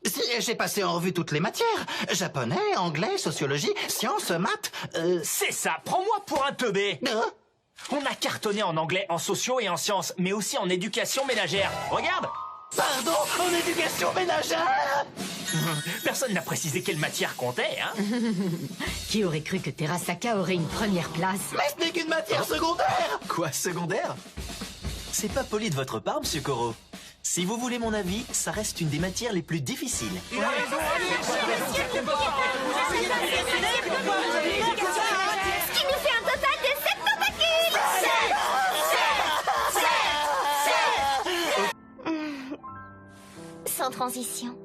Si, j'ai passé en revue toutes les matières. Japonais, anglais, sociologie, sciences, maths... C'est ça, prends-moi pour un teubé. Hein? On a cartonné en anglais, en sociaux et en sciences, mais aussi en éducation ménagère. Regarde. Pardon, en éducation ménagère? Personne n'a précisé quelle matière comptait, hein. Qui aurait cru que Terasaka aurait une première place? Mais ce n'est qu'une matière secondaire! Quoi, secondaire? C'est pas poli de votre part, monsieur Koro. Si vous voulez mon avis, ça reste une des matières les plus difficiles. Ce qui nous fait un total de 7 tentacules! Sans transition.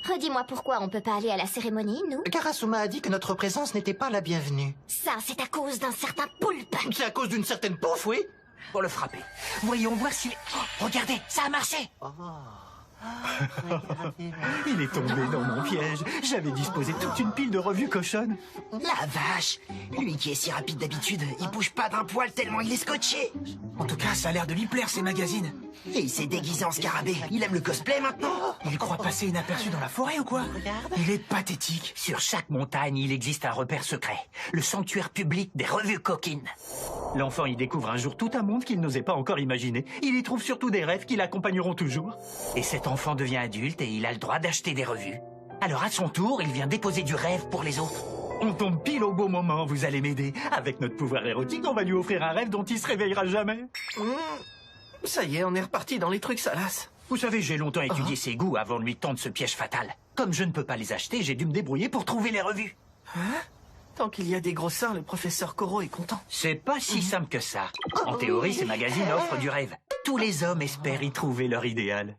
Redis-moi pourquoi on peut pas aller à la cérémonie, nous? Karasuma a dit que notre présence n'était pas la bienvenue. Ça, c'est à cause d'un certain poulpe. C'est à cause d'une certaine pouffe, oui? Pour le frapper. Voyons voir s'il... Oh, regardez, ça a marché. Il est tombé dans mon piège. J'avais disposé toute une pile de revues cochonnes. La vache! Lui qui est si rapide d'habitude, il bouge pas d'un poil tellement il est scotché! En tout cas, ça a l'air de lui plaire ces magazines. Et il s'est déguisé en scarabée. Il aime le cosplay maintenant? Il croit passer inaperçu dans la forêt ou quoi? Il est pathétique. Sur chaque montagne, il existe un repère secret. Le sanctuaire public des revues coquines. L'enfant y découvre un jour tout un monde qu'il n'osait pas encore imaginer. Il y trouve surtout des rêves qui l'accompagneront toujours. Et cet enfant devient adulte et il a le droit d'acheter des revues. Alors à son tour, il vient déposer du rêve pour les autres. On tombe pile au bon moment, vous allez m'aider. Avec notre pouvoir érotique, on va lui offrir un rêve dont il se réveillera jamais. Ça y est, on est reparti dans les trucs salaces. Vous savez, j'ai longtemps étudié ses goûts avant de lui tendre ce piège fatal. Comme je ne peux pas les acheter, j'ai dû me débrouiller pour trouver les revues. Tant qu'il y a des gros seins, le professeur Koro est content. C'est pas si simple que ça. En théorie, ces magazines offrent du rêve. Tous les hommes espèrent y trouver leur idéal.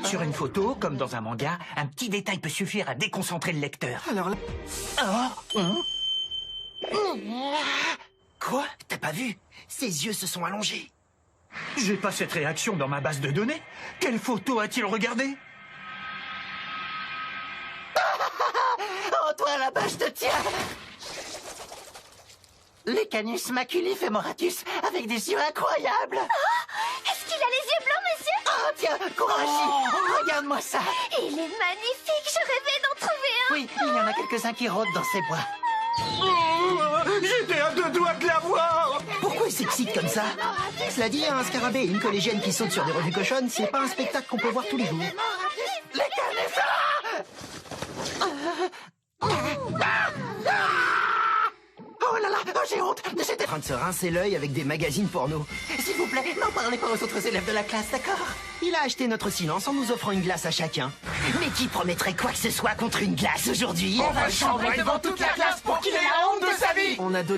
Sur une photo, comme dans un manga, un petit détail peut suffire à déconcentrer le lecteur. Alors là... Quoi? T'as pas vu? Ses yeux se sont allongés. J'ai pas cette réaction dans ma base de données. Quelle photo a-t-il regardé? Oh, toi, là-bas, je te tiens! Les Canus maculif femoratus, avec des yeux incroyables! Est-ce qu'il a les yeux blancs, monsieur? Oh, tiens, Kourachi, regarde-moi ça! Il est magnifique, je rêvais d'en trouver un! Oui, il y en a quelques-uns qui rôdent dans ces bois. J'étais à 2 doigts de l'avoir. Pourquoi il s'excite comme ça? Cela dit, un scarabée et une collégienne qui sautent sur des revues cochonnes, c'est pas un spectacle qu'on peut voir tous les jours. Les Canus! Oh là là, oh, j'ai honte! J'étais... En train de se rincer l'œil avec des magazines porno. S'il vous plaît, n'en parlez pas aux autres élèves de la classe, d'accord? Il a acheté notre silence en nous offrant une glace à chacun. Mais qui promettrait quoi que ce soit contre une glace aujourd'hui? On va le chambrer devant toute la classe pour qu'il ait la honte de sa vie! On a d'autres